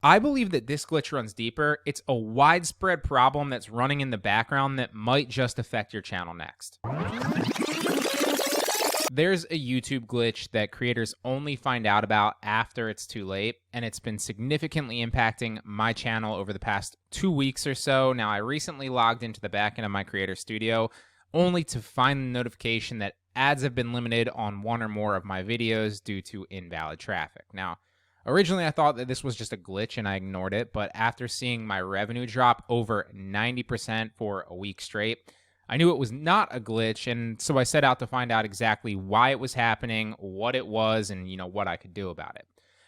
I believe that this glitch runs deeper. It's a widespread problem that's running in the background that might just affect your channel next. There's a YouTube glitch that creators only find out about after it's too late, and it's been significantly impacting my channel over the past 2 weeks or so. Now, I recently logged into the backend of my creator studio only to find the notification that ads have been limited on one or more of my videos due to invalid traffic. Now, originally I thought that this was just a glitch and I ignored it, but after seeing my revenue drop over 90% for a week straight, I knew it was not a glitch, and so I set out to find out exactly why it was happening, what it was, and what I could do about it.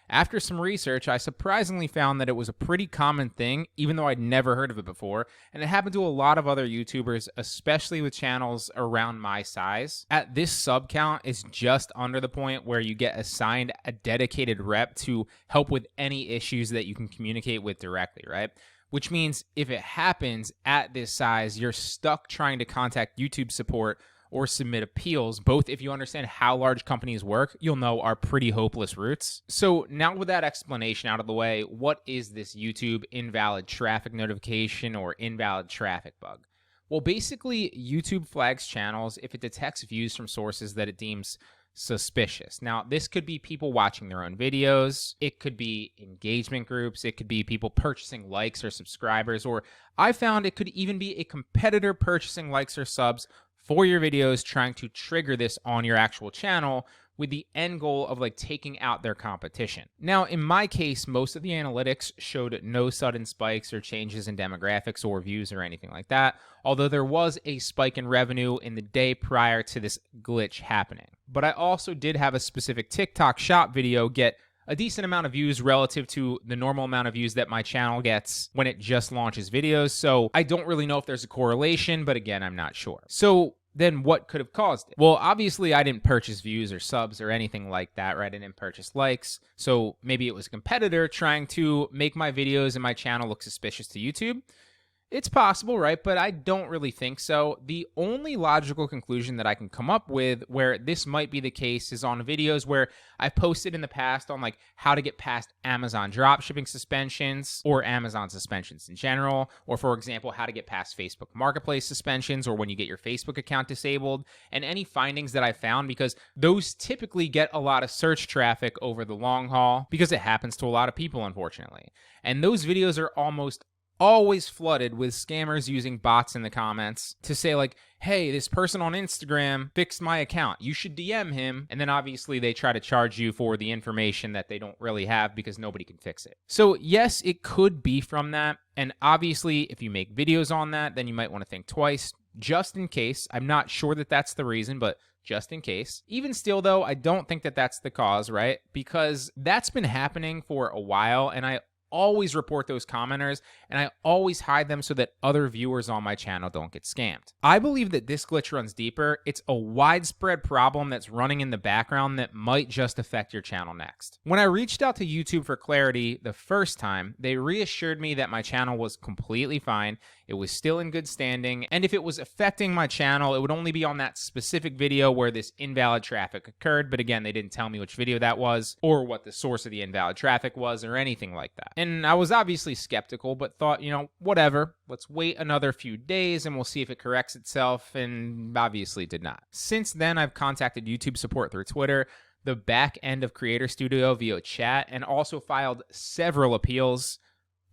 After some research, I surprisingly found that it was a pretty common thing, even though I'd never heard of it before, and it happened to a lot of other YouTubers, especially with channels around my size. At this sub count is just under the point where you get assigned a dedicated rep to help with any issues that you can communicate with directly, right? Which means if it happens at this size, you're stuck trying to contact YouTube support or submit appeals. Both, if you understand how large companies work, you'll know are pretty hopeless routes. So now with that explanation out of the way, what is this YouTube invalid traffic notification or invalid traffic bug? Well, basically, YouTube flags channels if it detects views from sources that it deems suspicious. Now, this could be people watching their own videos, it could be engagement groups, it could be people purchasing likes or subscribers, or I found it could even be a competitor purchasing likes or subs for your videos, trying to trigger this on your actual channel with the end goal of taking out their competition. Now, in my case, most of the analytics showed no sudden spikes or changes in demographics or views or anything like that, although there was a spike in revenue in the day prior to this glitch happening. But I also did have a specific TikTok shop video get a decent amount of views relative to the normal amount of views that my channel gets when it just launches videos, so I don't really know if there's a correlation, but again, I'm not sure. So then what could have caused it? Well, obviously I didn't purchase views or subs or anything like that, right? I didn't purchase likes. So maybe it was a competitor trying to make my videos and my channel look suspicious to YouTube. It's possible, right? But I don't really think so. The only logical conclusion that I can come up with where this might be the case is on videos where I've posted in the past on how to get past Amazon dropshipping suspensions or Amazon suspensions in general, or for example, how to get past Facebook Marketplace suspensions or when you get your Facebook account disabled, and any findings that I found, because those typically get a lot of search traffic over the long haul because it happens to a lot of people, unfortunately. And those videos are almost always flooded with scammers using bots in the comments to say hey, this person on Instagram fixed my account, you should DM him. And then obviously they try to charge you for the information that they don't really have because nobody can fix it. So yes, it could be from that. And obviously if you make videos on that, then you might want to think twice just in case. I'm not sure that that's the reason, but just in case. Even still though, I don't think that that's the cause, right? Because that's been happening for a while, and I always report those commenters, and I always hide them so that other viewers on my channel don't get scammed. I believe that this glitch runs deeper. It's a widespread problem that's running in the background that might just affect your channel next. When I reached out to YouTube for clarity the first time, they reassured me that my channel was completely fine, it was still in good standing, and if it was affecting my channel, it would only be on that specific video where this invalid traffic occurred. But again, they didn't tell me which video that was or what the source of the invalid traffic was or anything like that. And I was obviously skeptical, but thought, whatever, let's wait another few days and we'll see if it corrects itself, and obviously it did not. Since then, I've contacted YouTube support through Twitter, the back end of Creator Studio via chat, and also filed several appeals,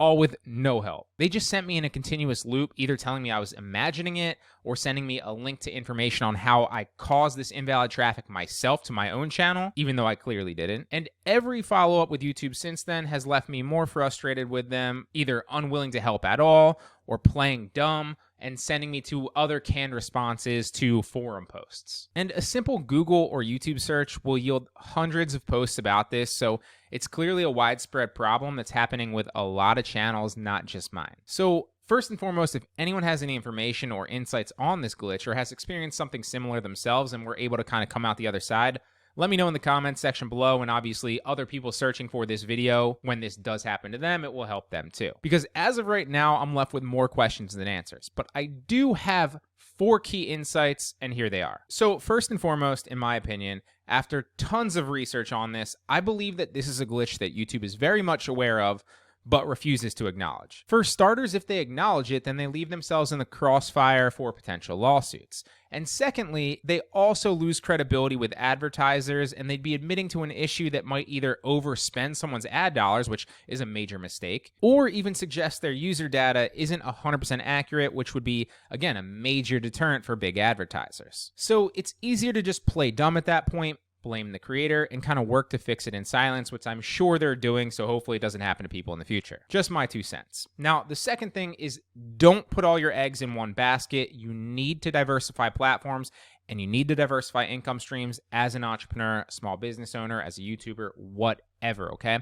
all with no help. They just sent me in a continuous loop, either telling me I was imagining it or sending me a link to information on how I caused this invalid traffic myself to my own channel, even though I clearly didn't. And every follow-up with YouTube since then has left me more frustrated with them, either unwilling to help at all or playing dumb and sending me to other canned responses to forum posts. And a simple Google or YouTube search will yield hundreds of posts about this, so it's clearly a widespread problem that's happening with a lot of channels, not just mine. So first and foremost, if anyone has any information or insights on this glitch or has experienced something similar themselves and were able to kind of come out the other side, let me know in the comments section below, and obviously other people searching for this video, when this does happen to them, it will help them too. Because as of right now, I'm left with more questions than answers, but I do have 4 key insights, and here they are. So first and foremost, in my opinion, after tons of research on this, I believe that this is a glitch that YouTube is very much aware of, but refuses to acknowledge. For starters, if they acknowledge it, then they leave themselves in the crossfire for potential lawsuits. And secondly, they also lose credibility with advertisers, and they'd be admitting to an issue that might either overspend someone's ad dollars, which is a major mistake, or even suggest their user data isn't 100% accurate, which would be, again, a major deterrent for big advertisers. So it's easier to just play dumb at that point, blame the creator, and kind of work to fix it in silence, which I'm sure they're doing, so hopefully it doesn't happen to people in the future. Just my 2 cents. Now, the second thing is don't put all your eggs in one basket. You need to diversify platforms, and you need to diversify income streams as an entrepreneur, small business owner, as a YouTuber, whatever, okay?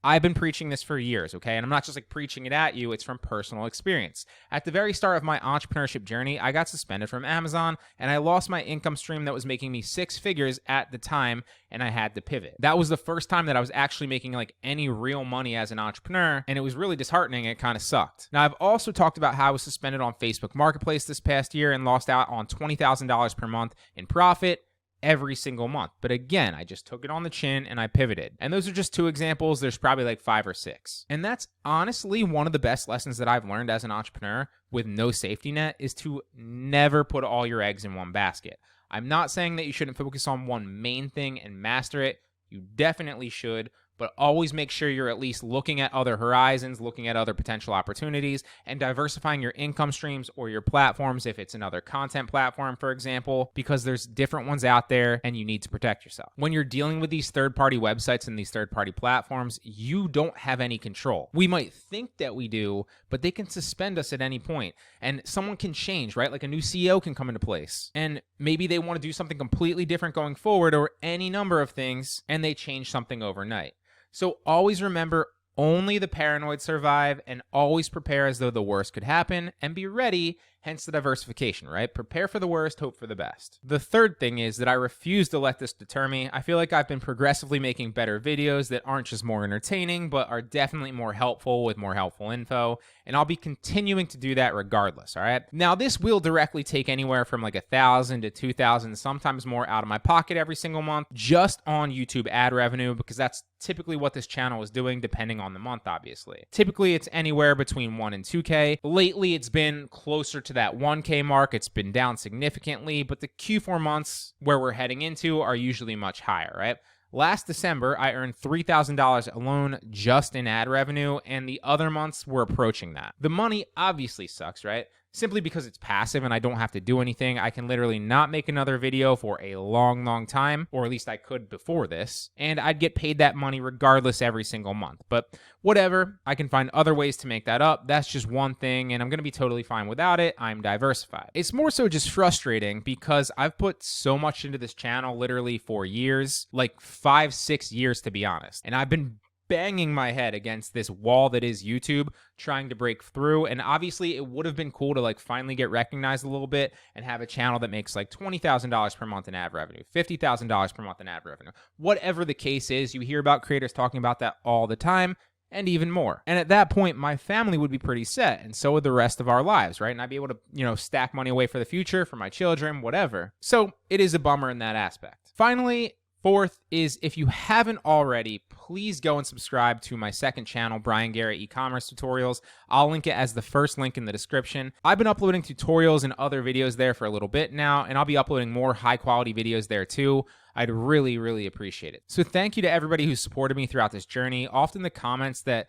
I've been preaching this for years, okay? And I'm not just like preaching it at you, it's from personal experience. At the very start of my entrepreneurship journey, I got suspended from Amazon and I lost my income stream that was making me 6 figures at the time, and I had to pivot. That was the first time that I was actually making like any real money as an entrepreneur, and it was really disheartening. It kind of sucked. Now, I've also talked about how I was suspended on Facebook Marketplace this past year and lost out on $20,000 per month in profit every single month. But again, I just took it on the chin and I pivoted. And those are just 2 examples. There's probably like 5 or 6. And that's honestly one of the best lessons that I've learned as an entrepreneur with no safety net is to never put all your eggs in one basket. I'm not saying that you shouldn't focus on one main thing and master it. You definitely should. But always make sure you're at least looking at other horizons, looking at other potential opportunities, and diversifying your income streams or your platforms if it's another content platform, for example, because there's different ones out there and you need to protect yourself. When you're dealing with these third-party websites and these third-party platforms, you don't have any control. We might think that we do, but they can suspend us at any point, and someone can change, right? Like a new CEO can come into place, and maybe they want to do something completely different going forward or any number of things, and they change something overnight. So always remember, only the paranoid survive, and always prepare as though the worst could happen and be ready, hence the diversification, right? Prepare for the worst, hope for the best. The third thing is that I refuse to let this deter me. I feel like I've been progressively making better videos that aren't just more entertaining, but are definitely more helpful with more helpful info, and I'll be continuing to do that regardless, all right? Now, this will directly take anywhere from like $1,000 to $2,000, sometimes more out of my pocket every single month, just on YouTube ad revenue, because that's typically what this channel is doing, depending on the month, obviously. Typically, it's anywhere between 1 and 2K. Lately, it's been closer to that 1K mark. It's been down significantly, but the Q4 months where we're heading into are usually much higher, right? Last December, I earned $3,000 alone just in ad revenue, and the other months were approaching that. The money obviously sucks, right? Simply because it's passive and I don't have to do anything. I can literally not make another video for a long, long time, or at least I could before this, and I'd get paid that money regardless every single month. But whatever, I can find other ways to make that up. That's just one thing, and I'm going to be totally fine without it. I'm diversified. It's more so just frustrating because I've put so much into this channel literally for years, like 5, 6 years to be honest, and I've been banging my head against this wall that is YouTube, trying to break through. And obviously it would have been cool to like finally get recognized a little bit and have a channel that makes like $20,000 per month in ad revenue, $50,000 per month in ad revenue. Whatever the case is, you hear about creators talking about that all the time, and even more. And at that point, my family would be pretty set, and so would the rest of our lives, right? And I'd be able to, stack money away for the future, for my children, whatever. So it is a bummer in that aspect. Finally, fourth is, if you haven't already, please go and subscribe to my second channel, Brian Garrett E-Commerce Tutorials. I'll link it as the first link in the description. I've been uploading tutorials and other videos there for a little bit now, and I'll be uploading more high-quality videos there too. I'd really, really appreciate it. So thank you to everybody who supported me throughout this journey. Often the comments that,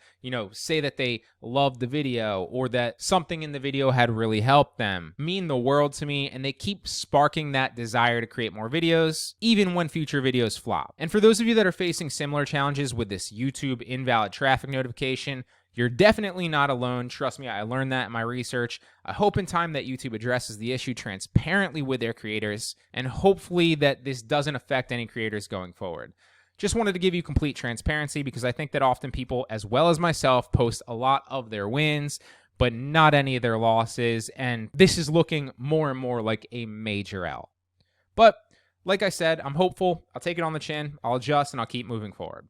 say that they loved the video or that something in the video had really helped them mean the world to me, and they keep sparking that desire to create more videos, even when future videos flop. And for those of you that are facing similar challenges with this YouTube invalid traffic notification, you're definitely not alone. Trust me, I learned that in my research. I hope in time that YouTube addresses the issue transparently with their creators, and hopefully that this doesn't affect any creators going forward. Just wanted to give you complete transparency because I think that often people, as well as myself, post a lot of their wins, but not any of their losses, and this is looking more and more like a major L. But like I said, I'm hopeful. I'll take it on the chin, I'll adjust, and I'll keep moving forward.